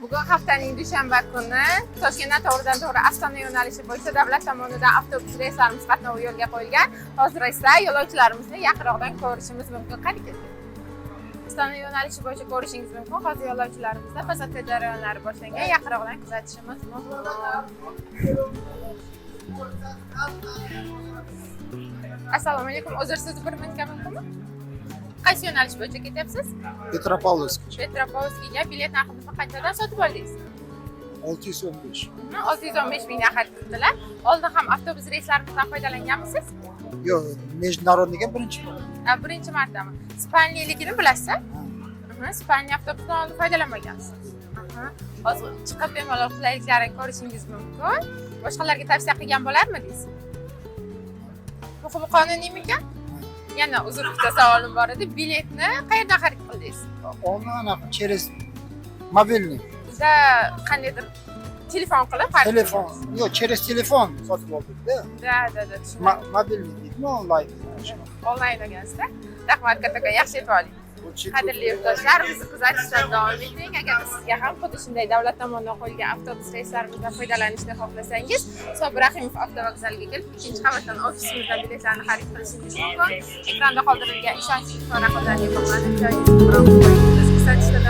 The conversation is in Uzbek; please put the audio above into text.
Bugun haftaning dushanba kuni Toshkentdan to'g'ridan-to'g'ri Ostona yo'nalishi bo'yicha davlat tomonidan avtobus reyslarimiz qatnovi yo'lga qo'yilgan. Hozir esa yo'lovchilarimizni yaqinroqdan ko'rishimiz mumkin. Qani keling. Ostona yo'nalishi bo'yicha ko'rishingiz mumkin. Hozir yo'lovchilarimizda pasatka jarayonlari boshlangan. Yaqinroqdan kuzatishimiz mumkin. Assalomu alaykum. O'zir siz bir minutga mumkinmi? Qaysi yo'nalish bo'yicha ketyapsiz? Petropavlovsk. Petropavlovskga bilet narxini qanchadan sotib oldingiz? 615. 615 ming narx tutdilar. Oldin ham avtobus reyslarimizdan foydalanganmisiz? Yo'q, международныйga birinchi bor. Birinchi martami? Spalniyaligini bilasizmi? Spalniya avtobusdan oldin foydalanmagansiz. Hozir chiqib bemalol qulayliklarini ko'rishingiz mumkin. Boshqalarga tavsiya qilgan bo'larmidingiz? Muhimi qonuniymiki? Yana uzr bitta savolim bor edi. Biletni qayerdan xarid qildingiz? Anaqa через mobilniy. Bizda qandaydir telefon qilib xarid Telefon. Yo'q, через telefon sotib oldik-da. Da. Mobilniy deydimi, onlayn. Onlayn olgansizda. Rahmat katta, yaxshi aytib oling. Qadrli yurtdoshlar, bizni kuzatishdan davom eting. Agar sizga ham xuddi shunday davlat tomonidan qo'yilgan avtobus reyslarimizdan foydalanishni xohlasangiz, Sobir Rahimov avtovokzaliga kelib, ikkinchi qavatdan ofisimizdan biletlarni xarid qilishingiz mumkin. Ekranda qoldirilgan ishonchli raqamlarga bog'lanib, joyingizni biroq kuzatishdan